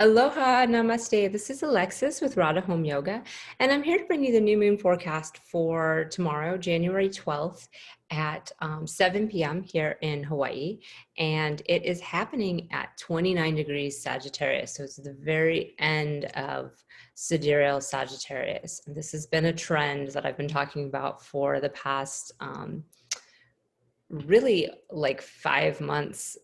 Aloha, namaste. This is Alexis with Radha Home Yoga, and I'm here to bring you the new moon forecast for tomorrow, January 12th at 7 p.m. here in Hawaii. And it is happening at 29 degrees Sagittarius. So it's the very end of sidereal Sagittarius. And this has been a trend that I've been talking about for the past really like 5 months.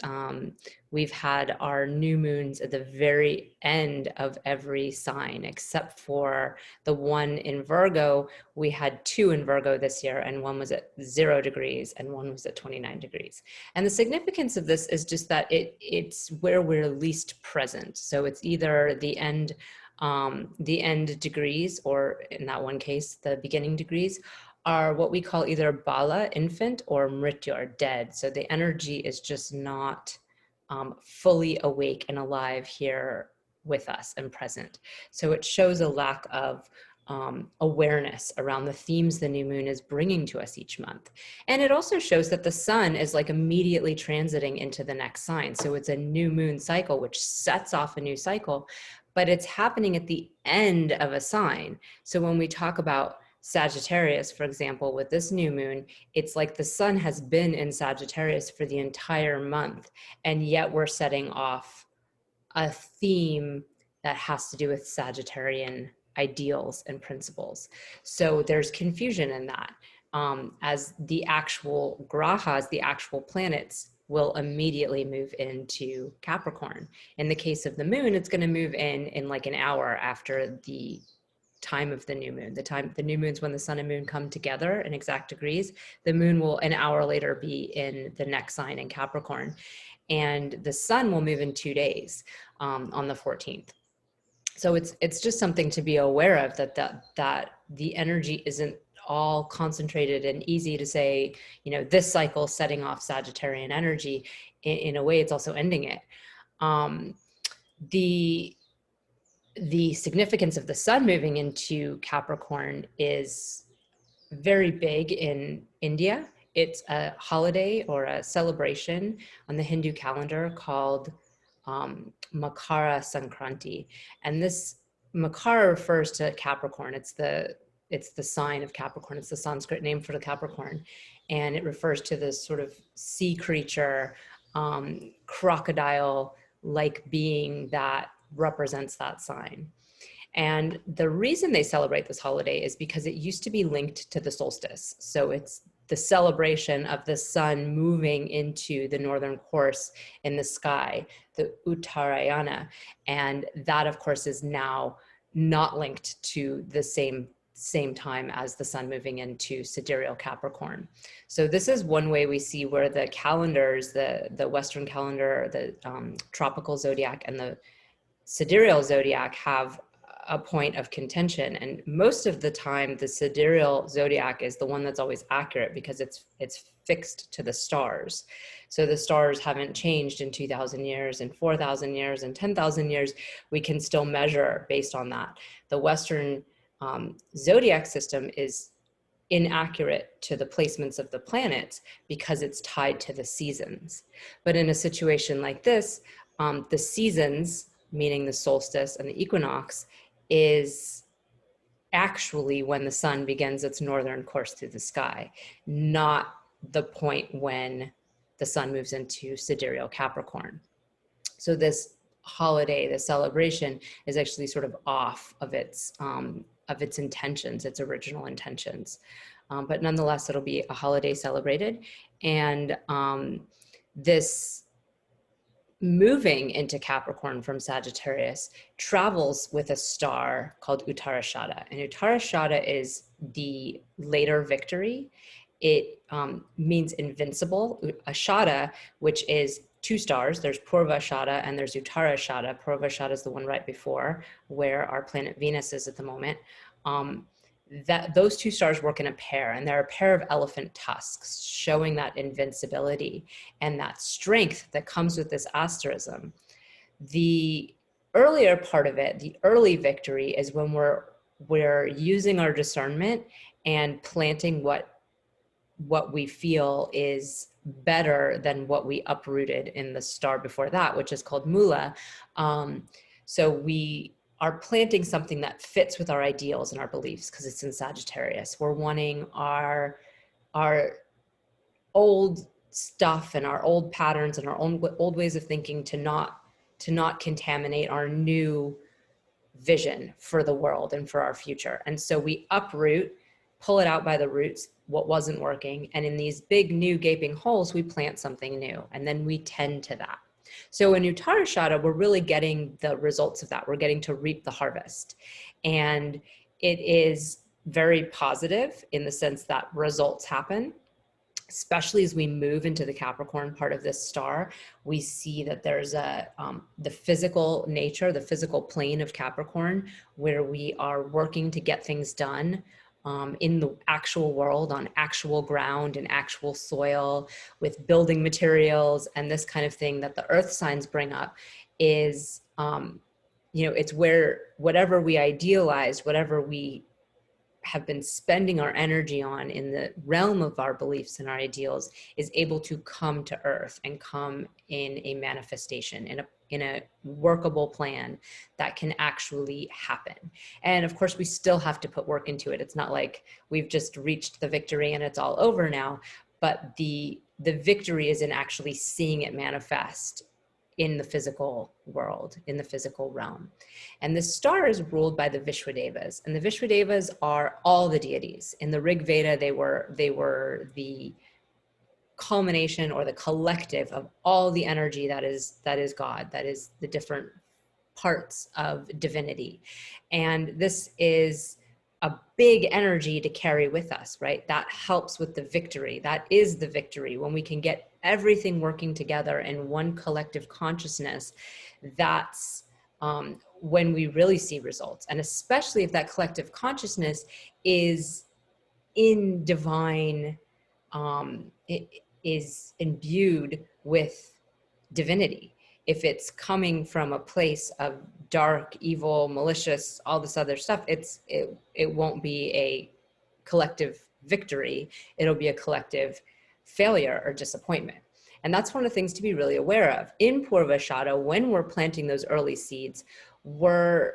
We've had our new moons at the very end of every sign, except for the one in Virgo. We had two in Virgo this year, and one was at 0 degrees and one was at 29 degrees. And the significance of this is just that it's where we're least present. So it's either the end degrees, or in that one case, the beginning degrees, are what we call either bala, infant, or mrityu, or dead. So the energy is just not fully awake and alive here with us and present. So it shows a lack of awareness around the themes the new moon is bringing to us each month. And it also shows that the sun is like immediately transiting into the next sign. So it's a new moon cycle, which sets off a new cycle, but it's happening at the end of a sign. So when we talk about Sagittarius, for example, with this new moon, it's like the sun has been in Sagittarius for the entire month, and yet we're setting off a theme that has to do with Sagittarian ideals and principles. So there's confusion in that, as the actual grahas, the actual planets, will immediately move into Capricorn. In the case of the moon, it's going to move in like an hour after the time of the new moon. The new moon's when the sun and moon come together in exact degrees. The moon will an hour later be in the next sign in Capricorn, and the sun will move in 2 days on the 14th. So it's just something to be aware of, that the energy isn't all concentrated and easy to say, this cycle setting off Sagittarian energy. In a way, it's also ending it. The significance of the sun moving into Capricorn is very big in India. It's a holiday or a celebration on the Hindu calendar called Makara Sankranti. And this Makara refers to Capricorn. It's the sign of Capricorn. It's the Sanskrit name for the Capricorn. And it refers to this sort of sea creature, crocodile-like being that represents that sign. And the reason they celebrate this holiday is because it used to be linked to the solstice. So it's the celebration of the sun moving into the northern course in the sky, the Uttarashada. And that, of course, is now not linked to the same time as the sun moving into sidereal Capricorn. So this is one way we see where the calendars, the Western calendar, the tropical zodiac, and the sidereal zodiac have a point of contention. And most of the time, the sidereal zodiac is the one that's always accurate because it's fixed to the stars. So the stars haven't changed in 2,000 years and 4,000 years and 10,000 years. We can still measure based on that. The Western zodiac system is inaccurate to the placements of the planets because it's tied to the seasons. But in a situation like this, the seasons, meaning the solstice and the equinox, is actually when the sun begins its northern course through the sky, not the point when the sun moves into sidereal Capricorn. So this holiday, the celebration, is actually sort of off of its intentions, its original intentions. But nonetheless, it'll be a holiday celebrated. And this moving into Capricorn from Sagittarius travels with a star called Uttarashada. And Uttarashada is the later victory. It means invincible. Ashada, which is 2 stars, there's Purvashada and there's Uttarashada. Purvashada is the one right before, where our planet Venus is at the moment. That those 2 stars work in a pair, and they're a pair of elephant tusks, showing that invincibility and that strength that comes with this asterism. The earlier part of it, the early victory, is when we're using our discernment and planting what we feel is better than what we uprooted in the star before that, which is called Mula. So we are planting something that fits with our ideals and our beliefs because it's in Sagittarius. We're wanting our old stuff and our old patterns and our old ways of thinking to not contaminate our new vision for the world and for our future. And so we uproot, pull it out by the roots, what wasn't working. And in these big new gaping holes, we plant something new, and then we tend to that. So in Uttarashada, we're really getting the results of that. We're getting to reap the harvest. And it is very positive in the sense that results happen. Especially as we move into the Capricorn part of this star, we see that there's the physical nature, the physical plane of Capricorn, where we are working to get things done in the actual world, on actual ground and actual soil, with building materials and this kind of thing that the earth signs bring up is, it's where whatever we idealized, whatever we have been spending our energy on in the realm of our beliefs and our ideals is able to come to earth and come in a manifestation, in a workable plan that can actually happen. And of course, we still have to put work into it. It's not like we've just reached the victory and it's all over now, but the victory is in actually seeing it manifest in the physical world, in the physical realm. And the star is ruled by the Vishwadevas. And the Vishwadevas are all the deities. In the Rig Veda, they were the culmination or the collective of all the energy that is God, that is the different parts of divinity. And this is a big energy to carry with us, right? That helps with the victory. That is the victory. When we can get everything working together in one collective consciousness, that's when we really see results. And especially if that collective consciousness is in divine, it is imbued with divinity. If it's coming from a place of dark, evil, malicious, all this other stuff, it won't be a collective victory. It'll be a collective failure or disappointment. And that's one of the things to be really aware of. In Purvashada, when we're planting those early seeds, we're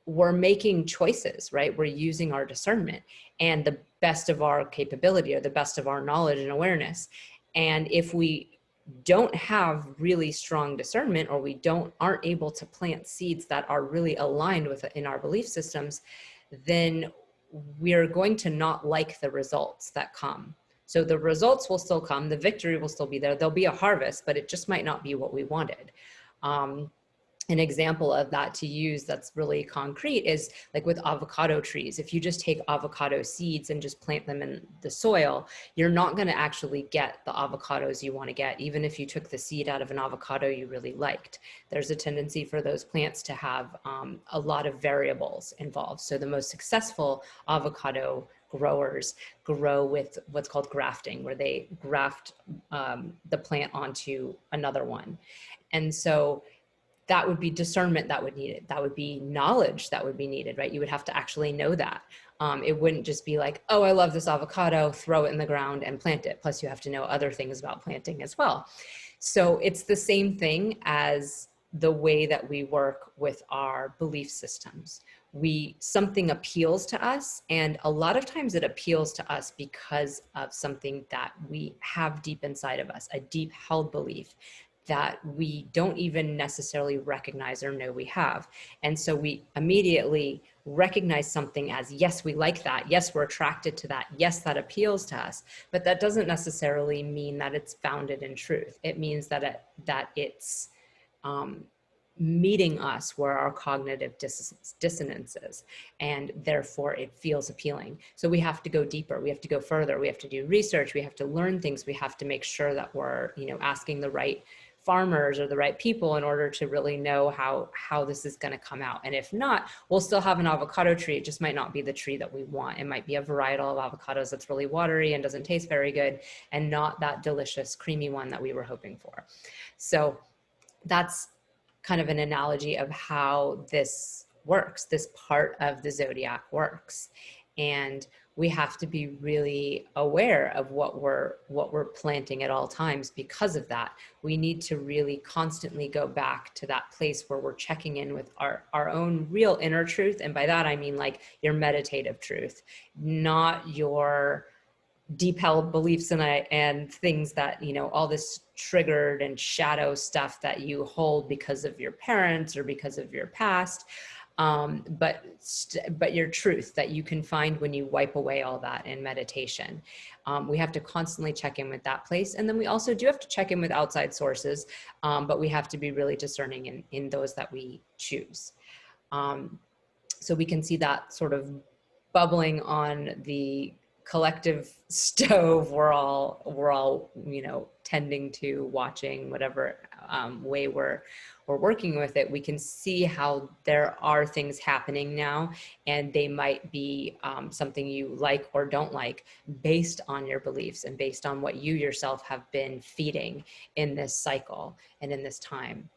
making choices, right? We're using our discernment and the best of our capability or the best of our knowledge and awareness. And if we don't have really strong discernment, or we aren't able to plant seeds that are really aligned with in our belief systems, then we're going to not like the results that come. So the results will still come, the victory will still be there, there'll be a harvest, but it just might not be what we wanted. An example of that to use that's really concrete is like with avocado trees. If you just take avocado seeds and just plant them in the soil, you're not going to actually get the avocados you want to get, even if you took the seed out of an avocado you really liked. There's a tendency for those plants to have a lot of variables involved. So the most successful avocado growers grow with what's called grafting, where they graft the plant onto another one. And so that would be discernment that would need it. That would be knowledge that would be needed, right? You would have to actually know that. It wouldn't just be like, oh, I love this avocado, throw it in the ground and plant it. Plus you have to know other things about planting as well. So it's the same thing as the way that we work with our belief systems. Something appeals to us, and a lot of times it appeals to us because of something that we have deep inside of us, a deep held belief that we don't even necessarily recognize or know we have. And so we immediately recognize something as, yes, we like that. Yes, we're attracted to that. Yes, that appeals to us. But that doesn't necessarily mean that it's founded in truth. It means that it's meeting us where our cognitive dissonance is, and therefore it feels appealing. So we have to go deeper. We have to go further. We have to do research. We have to learn things. We have to make sure that we're, asking the right farmers or the right people in order to really know how this is going to come out. And if not, we'll still have an avocado tree. It just might not be the tree that we want. It might be a varietal of avocados that's really watery and doesn't taste very good, and not that delicious, creamy one that we were hoping for. So that's kind of an analogy of how this works, this part of the zodiac works. And we have to be really aware of what we're planting at all times. Because of that, we need to really constantly go back to that place where we're checking in with our own real inner truth. And by that, I mean like your meditative truth, not your deep held beliefs and things that, you know, all this triggered and shadow stuff that you hold because of your parents or because of your past. But your truth that you can find when you wipe away all that in meditation. We have to constantly check in with that place. And then we also do have to check in with outside sources, but we have to be really discerning in those that we choose. So we can see that sort of bubbling on the collective stove we're all you know, tending to, watching whatever way we're working with it. We can see how there are things happening now, and they might be something you like or don't like based on your beliefs and based on what you yourself have been feeding in this cycle and in this time.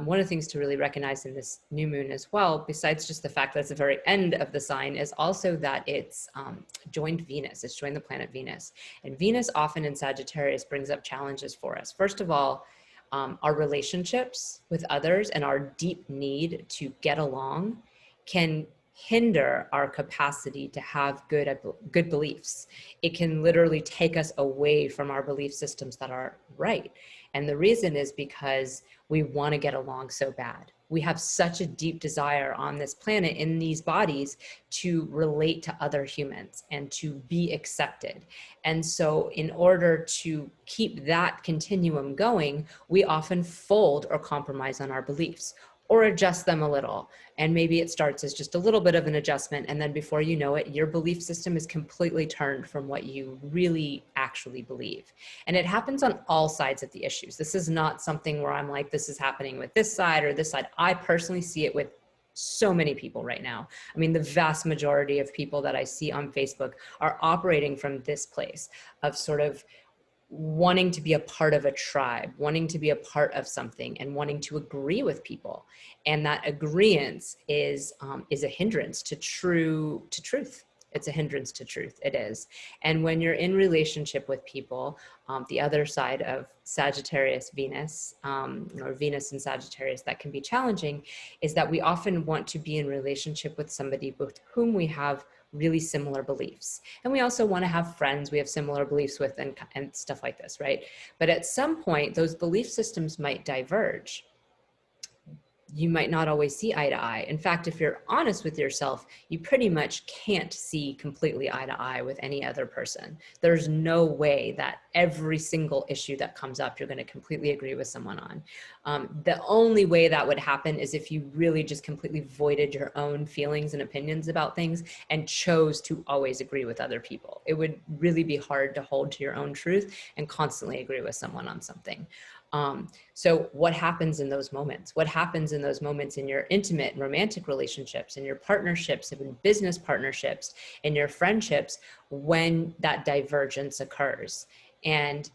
One of the things to really recognize in this new moon as well, besides just the fact that it's the very end of the sign, is also that it's joined Venus. It's joined the planet Venus. And Venus often in Sagittarius brings up challenges for us. First of all, our relationships with others and our deep need to get along can hinder our capacity to have good beliefs. It can literally take us away from our belief systems that are right. And the reason is because we want to get along so bad. We have such a deep desire on this planet in these bodies to relate to other humans and to be accepted. And so in order to keep that continuum going, we often fold or compromise on our beliefs or adjust them a little. And maybe it starts as just a little bit of an adjustment. And then before you know it, your belief system is completely turned from what you really actually believe. And it happens on all sides of the issues. This is not something where I'm like, this is happening with this side or this side. I personally see it with so many people right now. I mean, the vast majority of people that I see on Facebook are operating from this place of sort of wanting to be a part of a tribe, wanting to be a part of something, and wanting to agree with people. And that agreeance is a hindrance to truth. It's a hindrance to truth. It is. And when you're in relationship with people, the other side of Sagittarius Venus, or Venus and Sagittarius, that can be challenging, is that we often want to be in relationship with somebody with whom we have really similar beliefs. And we also want to have friends we have similar beliefs with and stuff like this, right? But at some point, those belief systems might diverge. You might not always see eye to eye. In fact, if you're honest with yourself, you pretty much can't see completely eye to eye with any other person. There's no way that every single issue that comes up, you're going to completely agree with someone on. The only way that would happen is if you really just completely voided your own feelings and opinions about things and chose to always agree with other people. It would really be hard to hold to your own truth and constantly agree with someone on something. So what happens in those moments? What happens in those moments in your intimate and romantic relationships, in your partnerships, in business partnerships, in your friendships, when that divergence occurs? And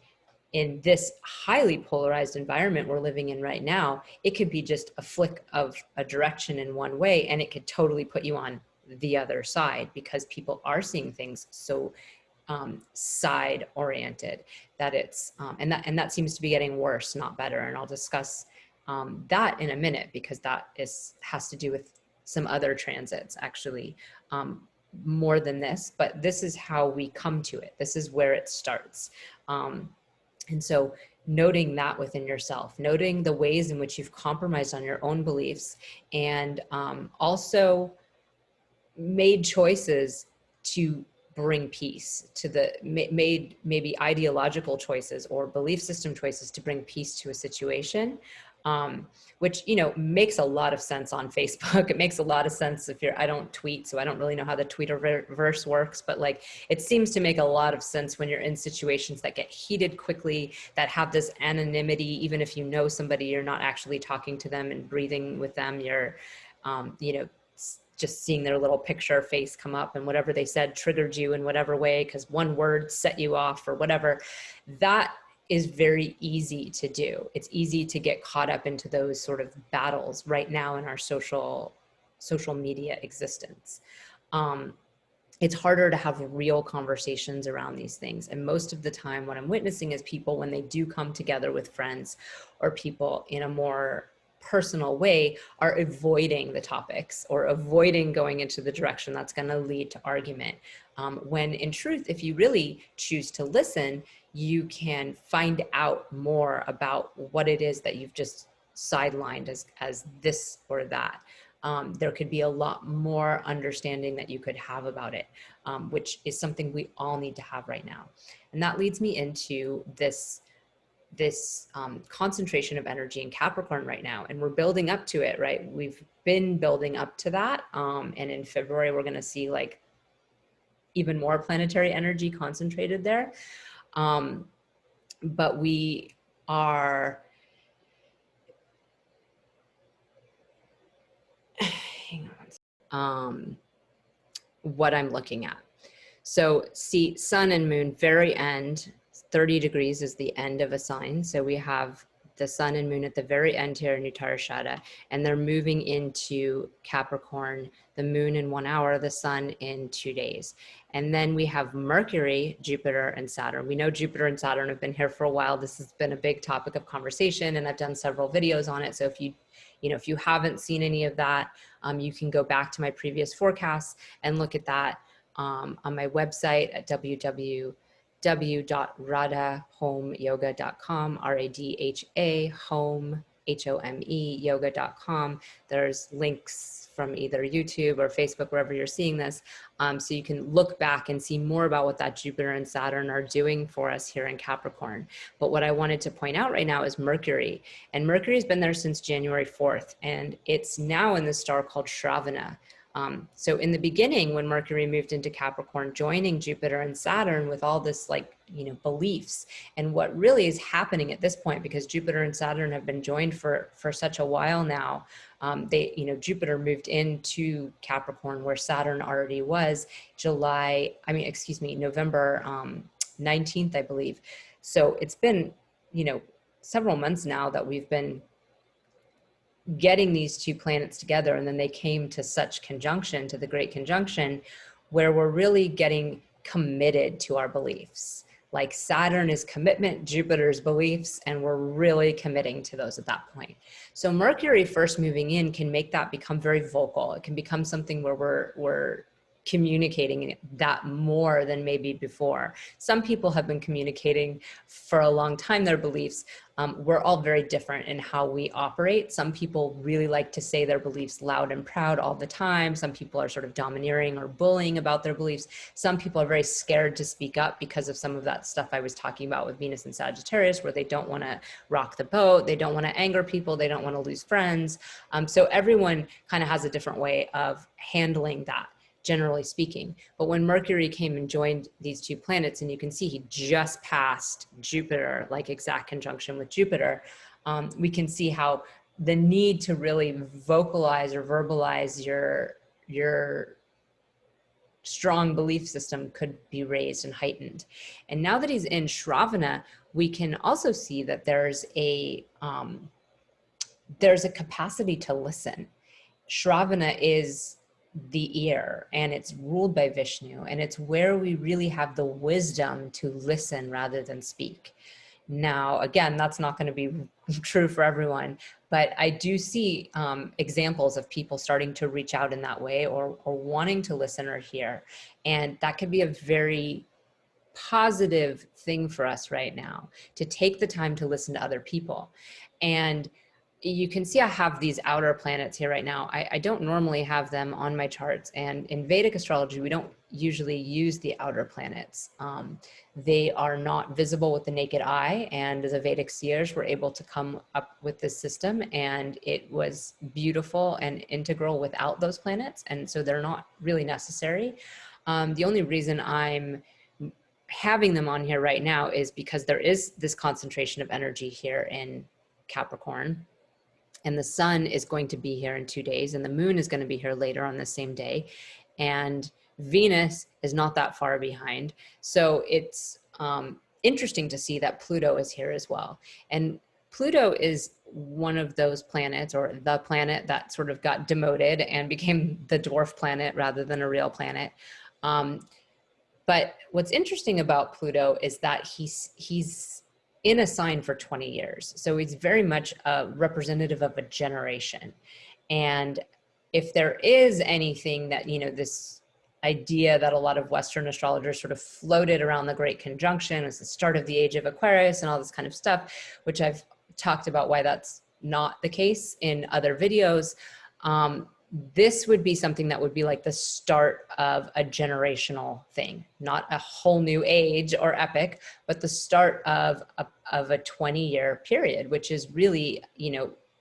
in this highly polarized environment we're living in right now, it could be just a flick of a direction in one way, and it could totally put you on the other side because people are seeing things so side oriented that it's and that seems to be getting worse, not better. And I'll discuss that in a minute, because that has to do with some other transits actually, more than this, but this is how we come to it. This is where it starts. And so noting that within yourself, noting the ways in which you've compromised on your own beliefs, and also made choices to bring peace to made maybe ideological choices or belief system choices to bring peace to a situation, which, you know, makes a lot of sense on Facebook. It makes a lot of sense if I don't tweet, so I don't really know how the Twitterverse works, but like, it seems to make a lot of sense when you're in situations that get heated quickly, that have this anonymity. Even if you know somebody, you're not actually talking to them and breathing with them. You're, you know, just seeing their little picture face come up, and whatever they said triggered you in whatever way because one word set you off or whatever. That is very easy to do. It's easy to get caught up into those sort of battles right now in our social media existence. it's harder to have real conversations around these things. And most of the time what I'm witnessing is people, when they do come together with friends or people in a more personal way, are avoiding the topics or avoiding going into the direction that's going to lead to argument. When in truth, if you really choose to listen, you can find out more about what it is that you've just sidelined as this or that. There could be a lot more understanding that you could have about it, which is something we all need to have right now. And that leads me into this concentration of energy in Capricorn right now. And we're building up to it, right? We've been building up to that. And in February, we're going to see like even more planetary energy concentrated there. But we are, hang on, what I'm looking at. So see, sun and moon, very end, 30 degrees is the end of a sign. So we have the sun and moon at the very end here in Uttarashada, and they're moving into Capricorn, the moon in 1 hour, the sun in 2 days. And then we have Mercury, Jupiter, and Saturn. We know Jupiter and Saturn have been here for a while. This has been a big topic of conversation, and I've done several videos on it. So if you haven't seen any of that, you can go back to my previous forecasts and look at that on my website at www.radhahomeyoga.com, RADHA home, HOME, yoga.com. There's links from either YouTube or Facebook, wherever you're seeing this. So you can look back and see more about what that Jupiter and Saturn are doing for us here in Capricorn. But what I wanted to point out right now is Mercury. And Mercury's been there since January 4th, and it's now in the star called Shravana. So in the beginning, when Mercury moved into Capricorn, joining Jupiter and Saturn with all this beliefs, and what really is happening at this point, because Jupiter and Saturn have been joined for such a while now, Jupiter moved into Capricorn where Saturn already was November 19th, I believe. So it's been, several months now that we've been getting these two planets together, and then they came to such conjunction, to the great conjunction, where we're really getting committed to our beliefs. Like Saturn is commitment, Jupiter's beliefs, and we're really committing to those at that point. So Mercury first moving in can make that become very vocal. It can become something where we're communicating that more than maybe before. Some people have been communicating for a long time their beliefs. We're all very different in how we operate. Some people really like to say their beliefs loud and proud all the time. Some people are sort of domineering or bullying about their beliefs. Some people are very scared to speak up because of some of that stuff I was talking about with Venus and Sagittarius, where they don't want to rock the boat, they don't want to anger people, they don't want to lose friends. So everyone kind of has a different way of handling that, generally speaking. But when Mercury came and joined these two planets, and you can see he just passed Jupiter, like exact conjunction with Jupiter, we can see how the need to really vocalize or verbalize your strong belief system could be raised and heightened. And now that he's in Shravana, we can also see that there's a capacity to listen. Shravana is the ear, and it's ruled by Vishnu, and it's where we really have the wisdom to listen rather than speak. Now, again, that's not going to be true for everyone, but I do see examples of people starting to reach out in that way, or wanting to listen or hear. And that could be a very positive thing for us right now, to take the time to listen to other people. And you can see I have these outer planets here right now. I don't normally have them on my charts, and in Vedic astrology, we don't usually use the outer planets. They are not visible with the naked eye, and the Vedic seers were able to come up with this system, and it was beautiful and integral without those planets, and so they're not really necessary. The only reason I'm having them on here right now is because there is this concentration of energy here in Capricorn. And the sun is going to be here in 2 days, and the moon is going to be here later on the same day. And Venus is not that far behind. So it's interesting to see that Pluto is here as well. And Pluto is one of those planets, or the planet that sort of got demoted and became the dwarf planet rather than a real planet. But what's interesting about Pluto is that he's in a sign for 20 years. So he's very much a representative of a generation. And if there is anything that, this idea that a lot of Western astrologers sort of floated around the Great Conjunction as the start of the age of Aquarius and all this kind of stuff, which I've talked about why that's not the case in other videos. This would be something that would be like the start of a generational thing, not a whole new age or epoch, but the start of a 20-year period, which is really,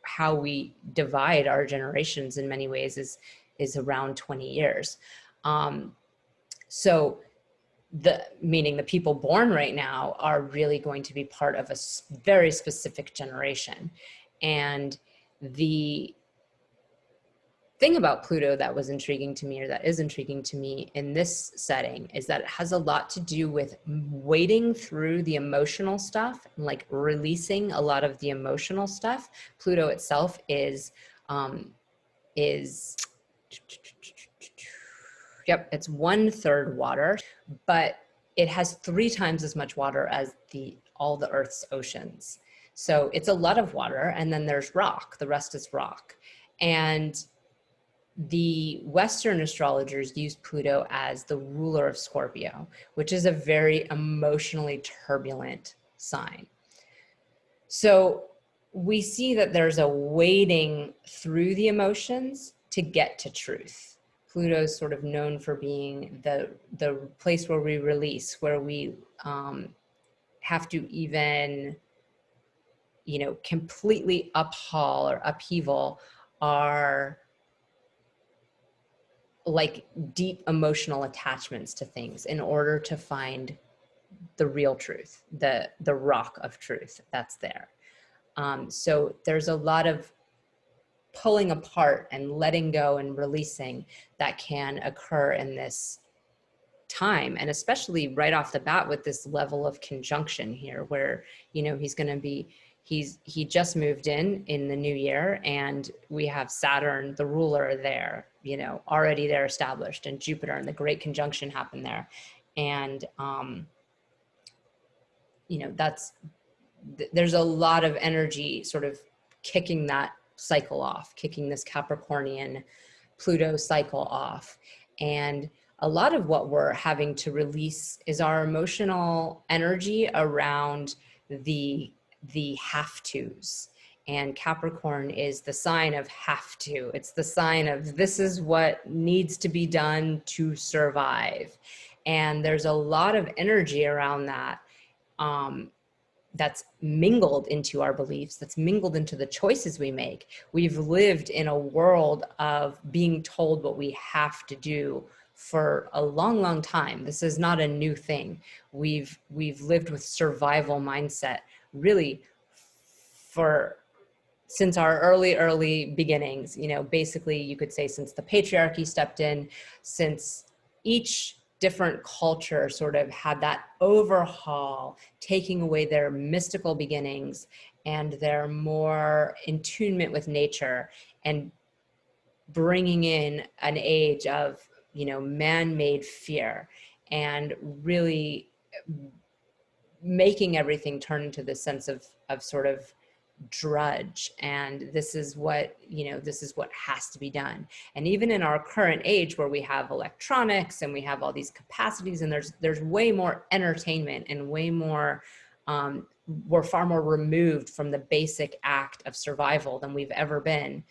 how we divide our generations in many ways is around 20 years. So meaning the people born right now are really going to be part of a very specific generation. And the thing about Pluto that was intriguing to me, or that is intriguing to me in this setting, is that it has a lot to do with wading through the emotional stuff and like releasing a lot of the emotional stuff. Pluto itself is it's 1/3 water, but it has 3 times as much water as all the Earth's oceans. So it's a lot of water, and then there's rock. The rest is rock. And the Western astrologers use Pluto as the ruler of Scorpio, which is a very emotionally turbulent sign. So we see that there's a wading through the emotions to get to truth. Pluto is sort of known for being the place where we release, where we have to even, completely uphaul or upheaval our like deep emotional attachments to things in order to find the real truth, the rock of truth that's there. So there's a lot of pulling apart and letting go and releasing that can occur in this time. And especially right off the bat with this level of conjunction here, where, he's going to be, he just moved in the new year, and we have Saturn, the ruler there, already there established, and Jupiter, and the great conjunction happened there. And, there's a lot of energy sort of kicking that cycle off, kicking this Capricornian Pluto cycle off. And a lot of what we're having to release is our emotional energy around the have tos. And Capricorn is the sign of have to. It's the sign of this is what needs to be done to survive. And there's a lot of energy around that that's mingled into our beliefs, that's mingled into the choices we make. We've lived in a world of being told what we have to do for a long, long time. This is not a new thing. We've lived with survival mindset really since our early beginnings, basically you could say since the patriarchy stepped in, since each different culture sort of had that overhaul, taking away their mystical beginnings and their more in tunement with nature, and bringing in an age of, man-made fear, and really making everything turn into this sense of sort of drudge. And this is what has to be done. And even in our current age, where we have electronics and we have all these capacities, and there's way more entertainment and way more we're far more removed from the basic act of survival than we've ever been.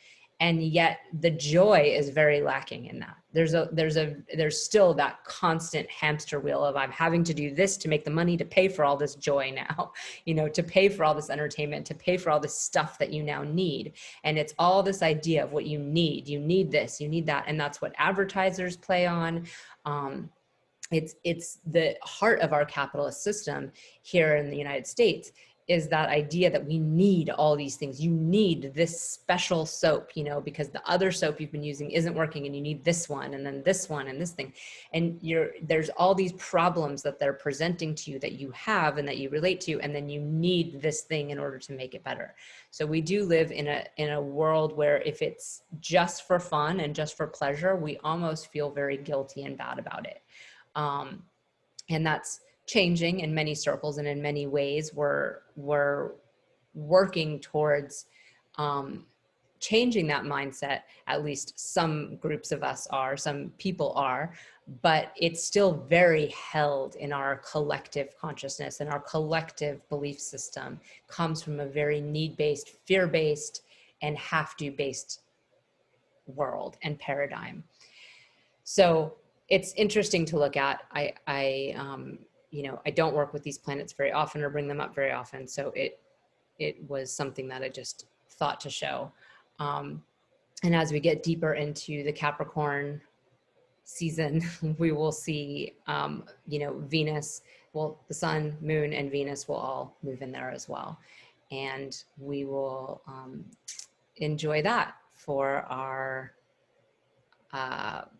And yet the joy is very lacking in that. There's still that constant hamster wheel of I'm having to do this to make the money to pay for all this joy now, to pay for all this entertainment, to pay for all this stuff that you now need. And it's all this idea of what you need. You need this, you need that. And that's what advertisers play on. It's the heart of our capitalist system here in the United States is that idea that we need all these things. You need this special soap, you know, because the other soap you've been using isn't working, and you need this one, and then this one, and this thing. And there's all these problems that they're presenting to you that you have and that you relate to, and then you need this thing in order to make it better. So we do live in a world where if it's just for fun and just for pleasure, we almost feel very guilty and bad about it. And that's changing in many circles, and in many ways we're working towards changing that mindset. At least some groups of us are, some people are, but it's still very held in our collective consciousness, and our collective belief system comes from a very need-based, fear-based, and have-to-based world and paradigm. So it's interesting to look at. You know, I don't work with these planets very often or bring them up very often. So it was something that I just thought to show. And as we get deeper into the Capricorn season, we will see, you know, Venus, well, the sun, moon, and Venus will all move in there as well. And we will enjoy that for our,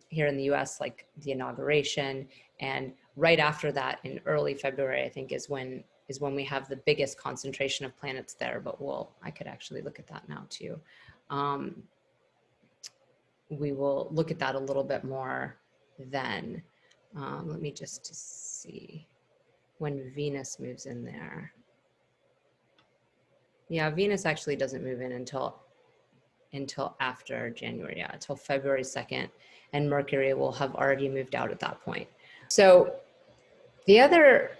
here in the US, like the inauguration. And right after that, in early February, I think is when we have the biggest concentration of planets there. But I could actually look at that now too. We will look at that a little bit more then. Let me just see when Venus moves in there. Yeah, Venus actually doesn't move in until after January, yeah, until February 2nd, and Mercury will have already moved out at that point. So the other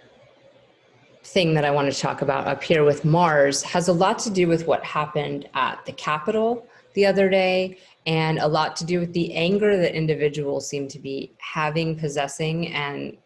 thing that I want to talk about up here with Mars has a lot to do with what happened at the Capitol the other day, and a lot to do with the anger that individuals seem to be having, possessing, and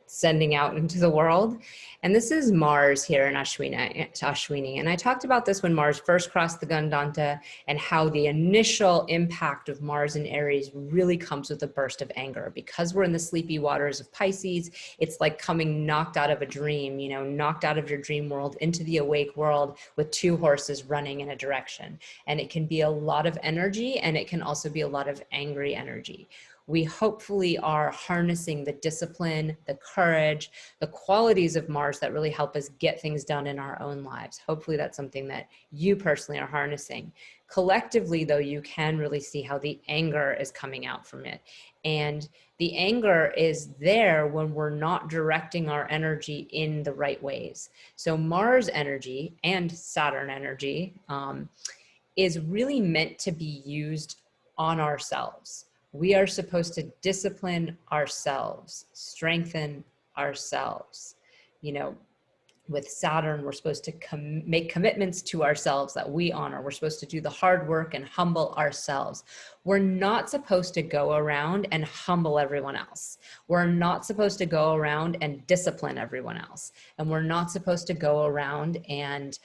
sending out into the world. And this is Mars here in Ashwini. And I talked about this when Mars first crossed the Gandanta, and how the initial impact of Mars in Aries really comes with a burst of anger. Because we're in the sleepy waters of Pisces, it's like coming knocked out of a dream, you know, knocked out of your dream world into the awake world with two horses running in a direction. And it can be a lot of energy, and it can also be a lot of angry energy. We hopefully are harnessing the discipline, the courage, the qualities of Mars that really help us get things done in our own lives. Hopefully that's something that you personally are harnessing. Collectively, though, you can really see how the anger is coming out from it. And the anger is there when we're not directing our energy in the right ways. So Mars energy and Saturn energy is really meant to be used on ourselves. We are supposed to discipline ourselves, strengthen ourselves. You know, with Saturn, we're supposed to make commitments to ourselves that we honor. We're supposed to do the hard work and humble ourselves. We're not supposed to go around and humble everyone else. We're not supposed to go around and discipline everyone else. And we're not supposed to go around and,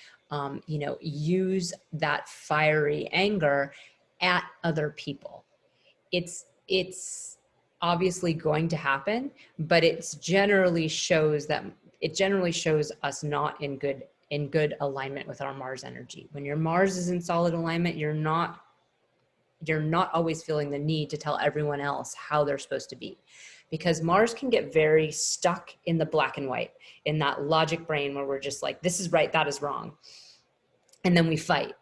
you know, use that fiery anger at other people. It's obviously going to happen, but it generally shows us not in good alignment with our Mars energy. When your Mars is in solid alignment, you're not always feeling the need to tell everyone else how they're supposed to be, because Mars can get very stuck in the black and white, in that logic brain where we're just like, this is right, that is wrong. And then we fight.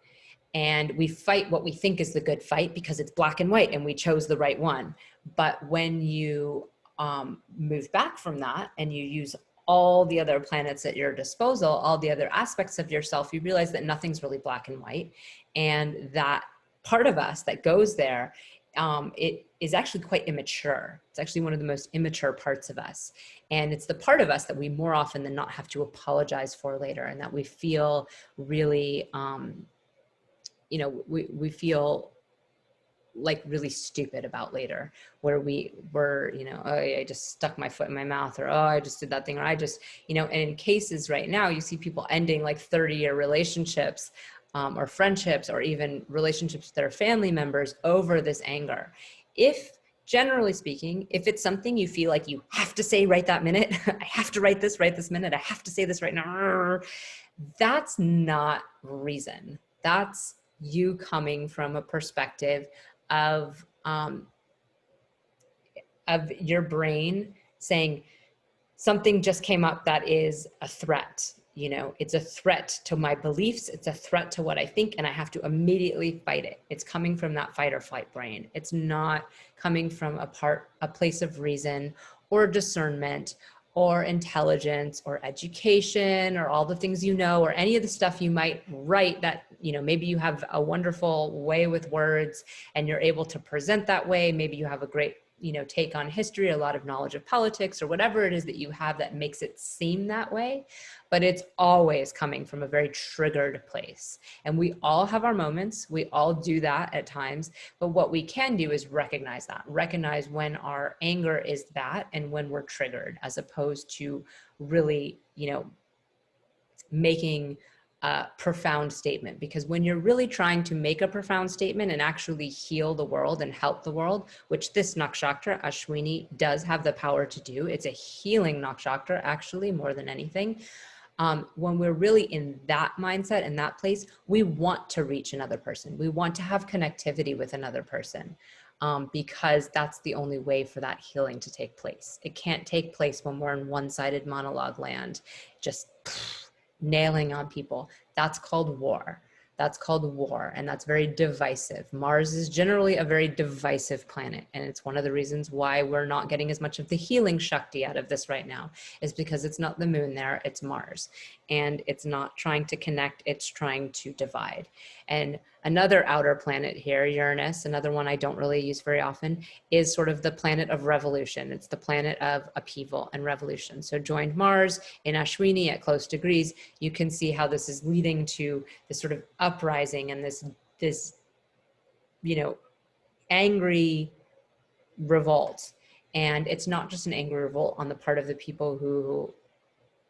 And we fight what we think is the good fight because it's black and white and we chose the right one. But when you move back from that and you use all the other planets at your disposal, all the other aspects of yourself, you realize that nothing's really black and white. And that part of us that goes there, it is actually quite immature. It's actually one of the most immature parts of us. And it's the part of us that we more often than not have to apologize for later, and that we feel really, you know, we feel like really stupid about later, where we were, you know, oh, I just stuck my foot in my mouth, or, oh, I just did that thing, or I just, you know, and in cases right now, you see people ending like 30-year relationships or friendships, or even relationships with their family members over this anger. If, generally speaking, if it's something you feel like you have to say right that minute, I have to write this right this minute, I have to say this right now, that's not reason. That's you coming from a perspective of your brain saying, something just came up that is a threat. You know, it's a threat to my beliefs. It's a threat to what I think, and I have to immediately fight it. It's coming from that fight or flight brain. It's not coming from a place of reason or discernment or intelligence or education or all the things you know, or any of the stuff you might write that, you know, maybe you have a wonderful way with words and you're able to present that way. Maybe you have a great, you know, take on history, a lot of knowledge of politics, or whatever it is that you have that makes it seem that way. But it's always coming from a very triggered place. And we all have our moments. We all do that at times. But what we can do is recognize that, recognize when our anger is that and when we're triggered, as opposed to really, you know, making a profound statement. Because when you're really trying to make a profound statement and actually heal the world and help the world, which this nakshatra, Ashwini, does have the power to do, it's a healing nakshatra, actually, more than anything. When we're really in that mindset and that place, we want to reach another person. We want to have connectivity with another person. Because that's the only way for that healing to take place. It can't take place when we're in one-sided monologue land, just nailing on people. That's called war. That's called war, and that's very divisive. Mars is generally a very divisive planet, and it's one of the reasons why we're not getting as much of the healing Shakti out of this right now, is because it's not the moon there, it's Mars. And it's not trying to connect, it's trying to divide. And another outer planet here, Uranus, another one I don't really use very often, is sort of the planet of revolution. It's the planet of upheaval and revolution. So joined Mars in Ashwini at close degrees, you can see how this is leading to this sort of uprising and this, you know, angry revolt. And it's not just an angry revolt on the part of the people who,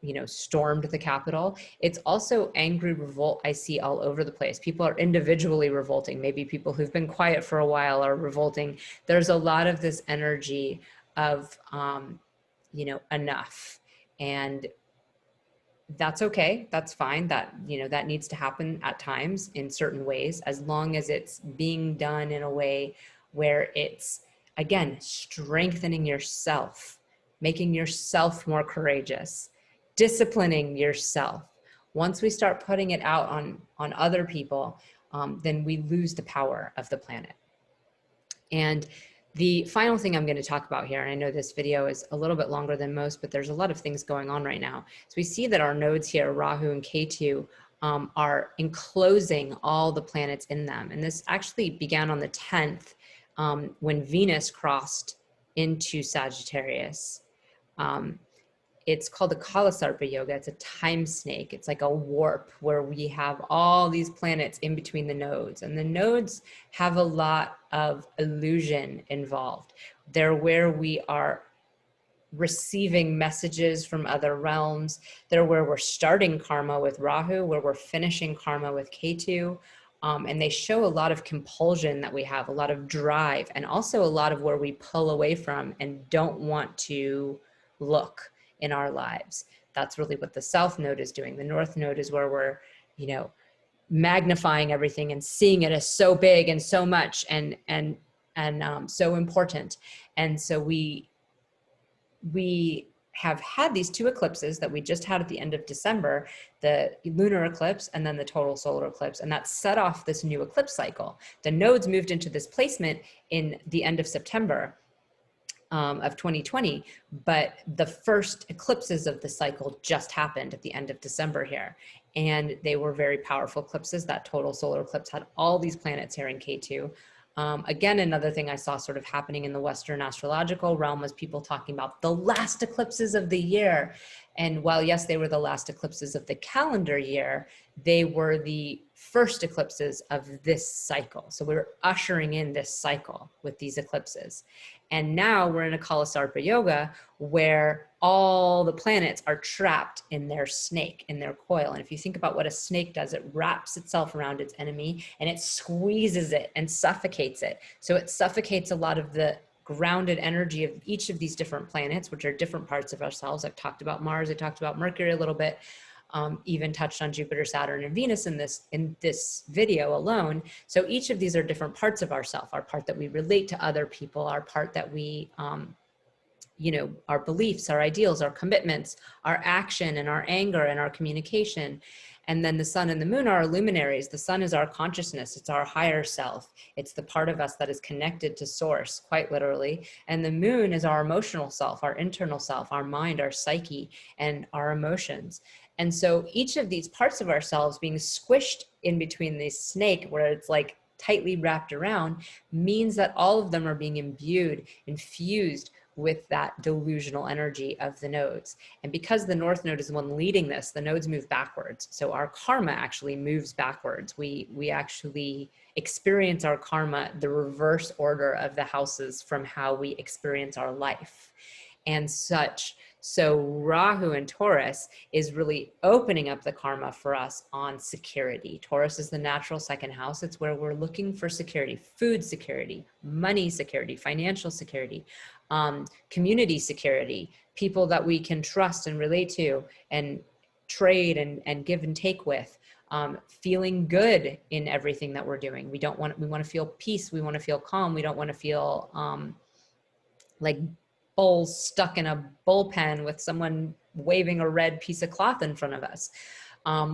you know, stormed the Capitol. It's also angry revolt I see all over the place. People are individually revolting. Maybe people who've been quiet for a while are revolting. There's a lot of this energy of, you know, enough. And that's okay. That's fine. That, you know, that needs to happen at times in certain ways, as long as it's being done in a way where it's, again, strengthening yourself, making yourself more courageous, disciplining yourself. Once we start putting it out on other people, then we lose the power of the planet. And the final thing I'm going to talk about here, and I know this video is a little bit longer than most, but there's a lot of things going on right now. So we see that our nodes here, Rahu and Ketu, are enclosing all the planets in them. And this actually began on the 10th, when Venus crossed into Sagittarius. It's called the Kalasarpa Yoga. It's a time snake. It's like a warp where we have all these planets in between the nodes. And the nodes have a lot of illusion involved. They're where we are receiving messages from other realms. They're where we're starting karma with Rahu, where we're finishing karma with Ketu. And they show a lot of compulsion that we have, a lot of drive, and also a lot of where we pull away from and don't want to look in our lives. That's really what the South Node is doing. The North Node is where we're, you know, magnifying everything and seeing it as so big and so much and so important. And so we have had these two eclipses that we just had at the end of December, the lunar eclipse and then the total solar eclipse, and that set off this new eclipse cycle. The nodes moved into this placement in the end of September of 2020, but the first eclipses of the cycle just happened at the end of December here. And they were very powerful eclipses. That total solar eclipse had all these planets here in K2. Again, another thing I saw sort of happening in the Western astrological realm was people talking about the last eclipses of the year. And while, yes, they were the last eclipses of the calendar year, they were the first eclipses of this cycle. So we were ushering in this cycle with these eclipses. And now we're in a Kalasarpa Yoga where all the planets are trapped in their snake, in their coil. And if you think about what a snake does, it wraps itself around its enemy and it squeezes it and suffocates it. So it suffocates a lot of the grounded energy of each of these different planets, which are different parts of ourselves. I've talked about Mars, I talked about Mercury a little bit. even touched on Jupiter, Saturn, and Venus in this video alone. So each of these are different parts of ourself, our part that we relate to other people, our part that we, our beliefs, our ideals, our commitments, our action and our anger and our communication. And then the sun and the moon are our luminaries. The sun is our consciousness. It's our higher self. It's the part of us that is connected to source, quite literally. And the moon is our emotional self, our internal self, our mind, our psyche, and our emotions. And so each of these parts of ourselves being squished in between this snake, where it's like tightly wrapped around, means that all of them are being imbued, infused with that delusional energy of the nodes. And because the North Node is the one leading this, the nodes move backwards. So our karma actually moves backwards. We actually experience our karma, the reverse order of the houses from how we experience our life and such. So Rahu in Taurus is really opening up the karma for us on security. Taurus is the natural second house. It's where we're looking for security, food security, money security, financial security, community security, people that we can trust and relate to and trade and give and take with, feeling good in everything that we're doing. We want to feel peace. We want to feel calm. We don't want to feel like bulls stuck in a bullpen with someone waving a red piece of cloth in front of us.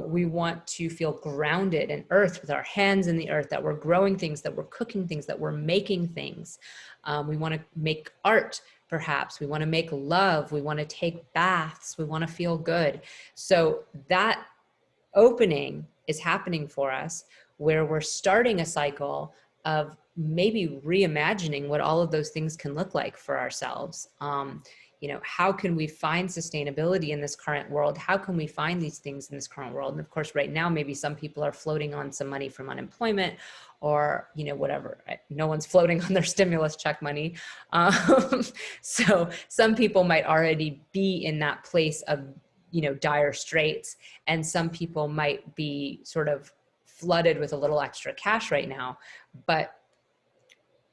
We want to feel grounded in earth, with our hands in the earth, that we're growing things, that we're cooking things, that we're making things. We want to make art, perhaps. We want to make love. We want to take baths. We want to feel good. So that opening is happening for us, where we're starting a cycle of maybe reimagining what all of those things can look like for ourselves. How can we find sustainability in this current world? How can we find these things in this current world? And of course, right now, maybe some people are floating on some money from unemployment or, whatever. No one's floating on their stimulus check money. So some people might already be in that place of, dire straits. And some people might be sort of flooded with a little extra cash right now. But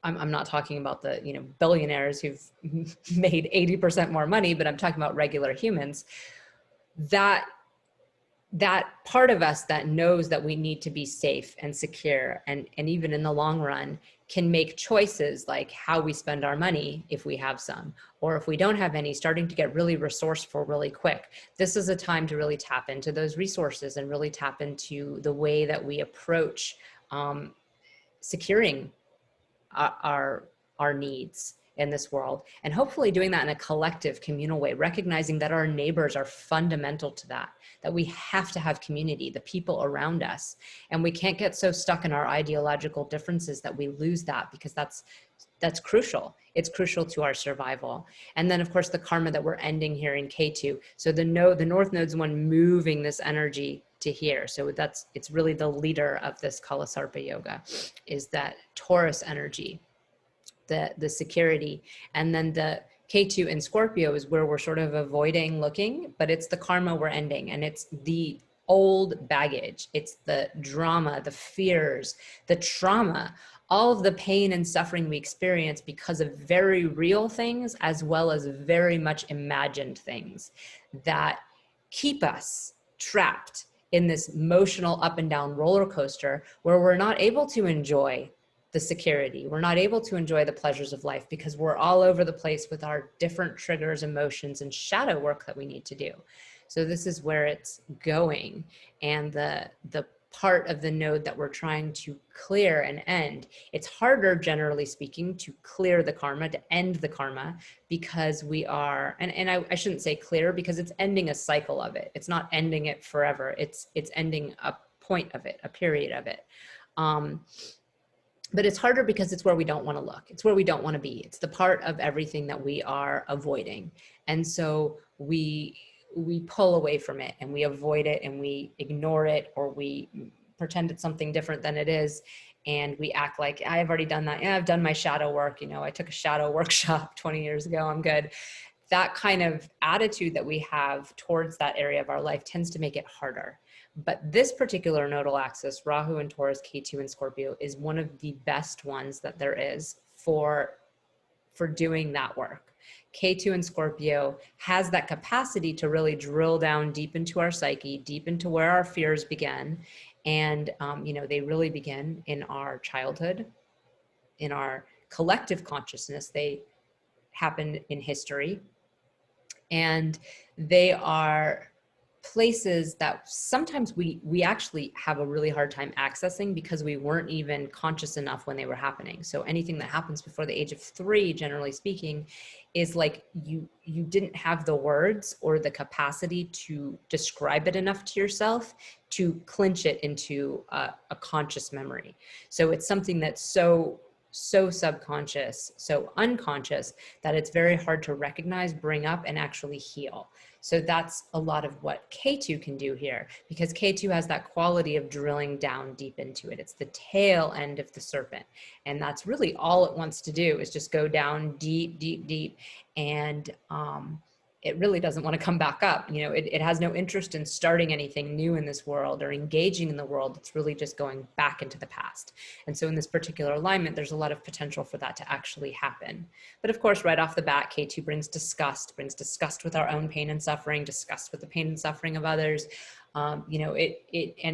I'm not talking about the, billionaires who've made 80% more money, but I'm talking about regular humans. That part of us that knows that we need to be safe and secure, and even in the long run, can make choices like how we spend our money if we have some, or if we don't have any, starting to get really resourceful really quick. This is a time to really tap into those resources and really tap into the way that we approach securing our needs in this world, and hopefully doing that in a collective, communal way, recognizing that our neighbors are fundamental to that we have to have community, the people around us, and we can't get so stuck in our ideological differences that we lose that, because that's crucial. It's crucial to our survival. And then of course the karma that we're ending here in K2. So the North Node's one moving this energy to here. So it's really the leader of this Kalasarpa yoga, is that Taurus energy, the security. And then the K2 in Scorpio is where we're sort of avoiding looking, but it's the karma we're ending, and it's the old baggage. It's the drama, the fears, the trauma, all of the pain and suffering we experience because of very real things, as well as very much imagined things that keep us trapped in this emotional up and down roller coaster, where we're not able to enjoy the security. We're not able to enjoy the pleasures of life because we're all over the place with our different triggers, emotions, and shadow work that we need to do. So this is where it's going. And the part of the node that we're trying to clear and end, it's harder, generally speaking, to clear the karma, to end the karma, because we are, and I shouldn't say clear, because it's ending a cycle of it. It's not ending it forever. It's ending a point of it, a period of it. But it's harder because it's where we don't want to look. It's where we don't want to be. It's the part of everything that we are avoiding. And so we pull away from it, and we avoid it, and we ignore it, or we pretend it's something different than it is. And we act like, I've already done that. Yeah, I've done my shadow work. I took a shadow workshop 20 years ago. I'm good. That kind of attitude that we have towards that area of our life tends to make it harder. But this particular nodal axis, Rahu and Taurus, K2 and Scorpio, is one of the best ones that there is for doing that work. K2 in Scorpio has that capacity to really drill down deep into our psyche, deep into where our fears begin. And, they really begin in our childhood, in our collective consciousness. They happen in history. And they are places that sometimes we actually have a really hard time accessing because we weren't even conscious enough when they were happening. So anything that happens before the age of 3, generally speaking, is like you didn't have the words or the capacity to describe it enough to yourself to clinch it into a conscious memory. So it's something that's so subconscious, so unconscious, that it's very hard to recognize, bring up, and actually heal. So that's a lot of what K2 can do here, because K2 has that quality of drilling down deep into it. It's the tail end of the serpent. And that's really all it wants to do, is just go down deep, deep, deep. And it really doesn't want to come back up. It has no interest in starting anything new in this world or engaging in the world. It's really just going back into the past. And so in this particular alignment, there's a lot of potential for that to actually happen. But of course, right off the bat, K2 brings disgust with our own pain and suffering, disgust with the pain and suffering of others. And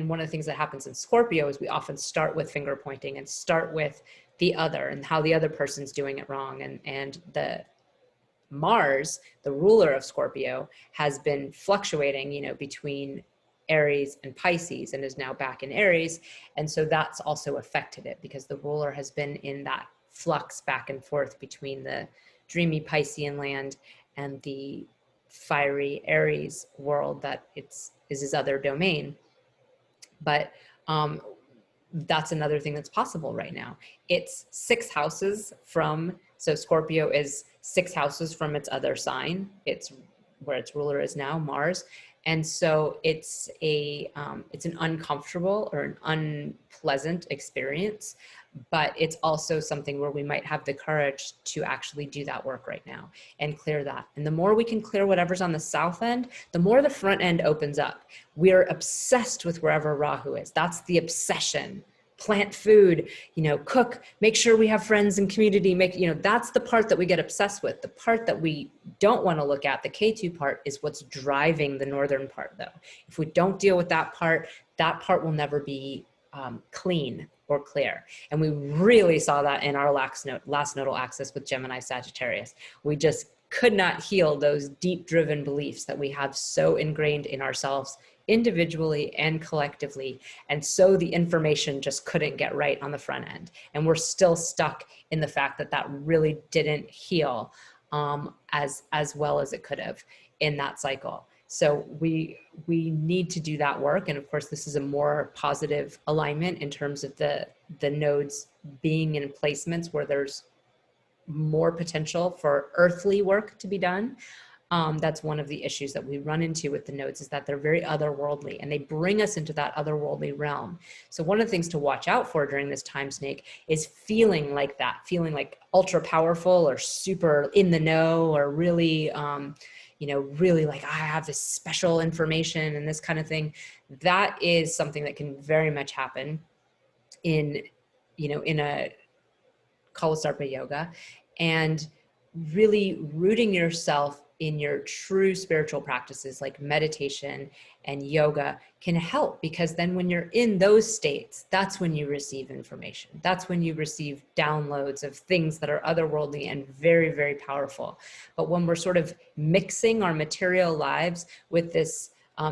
one of the things that happens in Scorpio is we often start with finger pointing and start with the other and how the other person's doing it wrong. And the Mars, the ruler of Scorpio, has been fluctuating, between Aries and Pisces, and is now back in Aries. And so that's also affected it, because the ruler has been in that flux back and forth between the dreamy Piscean land and the fiery Aries world that is his other domain. But that's another thing that's possible right now. It's 6 houses so Scorpio is 6 houses from its other sign. It's where its ruler is now, Mars. And so it's an uncomfortable or an unpleasant experience, but it's also something where we might have the courage to actually do that work right now and clear that. And the more we can clear whatever's on the south end, the more the front end opens up. We're obsessed with wherever Rahu is. That's the obsession. Plant food, cook, make sure we have friends and community, that's the part that we get obsessed with. The part that we don't want to look at, the K2 part, is what's driving the northern part, though. If we don't deal with that part will never be clean or clear. And we really saw that in our last nodal axis with Gemini Sagittarius. We just could not heal those deep driven beliefs that we have so ingrained in ourselves individually and collectively. And so the information just couldn't get right on the front end. And we're still stuck in the fact that really didn't heal as well as it could have in that cycle. So we need to do that work. And of course, this is a more positive alignment in terms of the nodes being in placements where there's more potential for earthly work to be done. That's one of the issues that we run into with the nodes, is that they're very otherworldly, and they bring us into that otherworldly realm. So one of the things to watch out for during this time snake is feeling like ultra powerful or super in the know, or really, really like, I have this special information and this kind of thing. That is something that can very much happen in a Kalasarpa yoga, and really rooting yourself in your true spiritual practices like meditation and yoga can help, because then when you're in those states, that's when you receive information. That's when you receive downloads of things that are otherworldly and very, very powerful. But when we're sort of mixing our material lives with this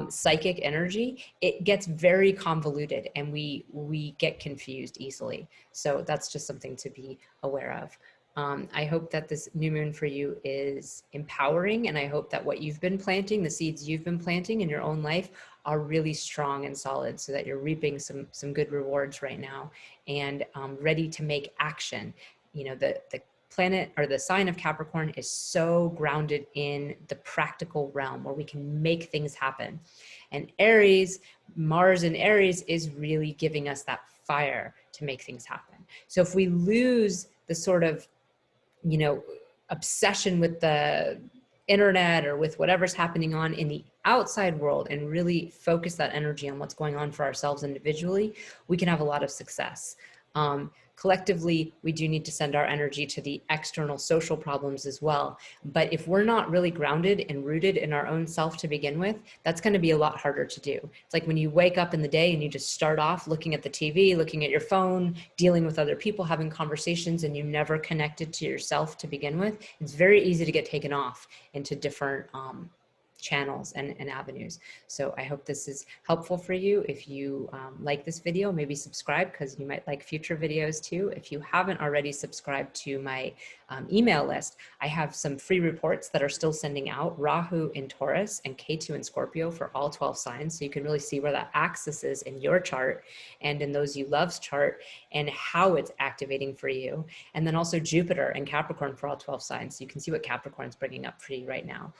psychic energy, it gets very convoluted, and we get confused easily. So that's just something to be aware of. I hope that this new moon for you is empowering, and I hope that what you've been planting, the seeds you've been planting in your own life, are really strong and solid, so that you're reaping some good rewards right now, and ready to make action. The planet, or the sign of Capricorn, is so grounded in the practical realm where we can make things happen. And Aries, Mars in Aries, is really giving us that fire to make things happen. So if we lose the sort of obsession with the internet or with whatever's happening on in the outside world, and really focus that energy on what's going on for ourselves individually, we can have a lot of success. collectively, we do need to send our energy to the external social problems as well. But if we're not really grounded and rooted in our own self to begin with, that's going to be a lot harder to do. It's like when you wake up in the day and you just start off looking at the TV, looking at your phone, dealing with other people, having conversations, and you never connected to yourself to begin with, it's very easy to get taken off into different channels and avenues. So I hope this is helpful for you. If you like this video, maybe subscribe, because you might like future videos too. If you haven't already subscribed to my email list, I have some free reports that are still sending out, Rahu in Taurus and Ketu in Scorpio for all 12 signs. So you can really see where that axis is in your chart and in those you love's chart and how it's activating for you. And then also Jupiter and Capricorn for all 12 signs. So you can see what Capricorn's bringing up for you right now.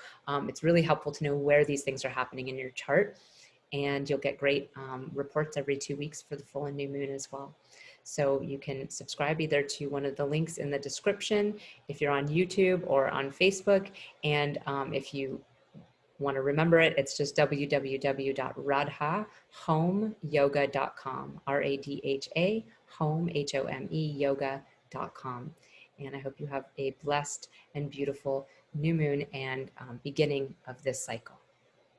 It's really helpful to know where these things are happening in your chart, and you'll get great reports every 2 weeks for the full and new moon as well. So you can subscribe either to one of the links in the description if you're on YouTube or on Facebook. And if you want to remember it, it's just www.radhahomeyoga.com, RADHA, home, HOME, yoga.com. And I hope you have a blessed and beautiful new moon and beginning of this cycle.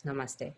Namaste.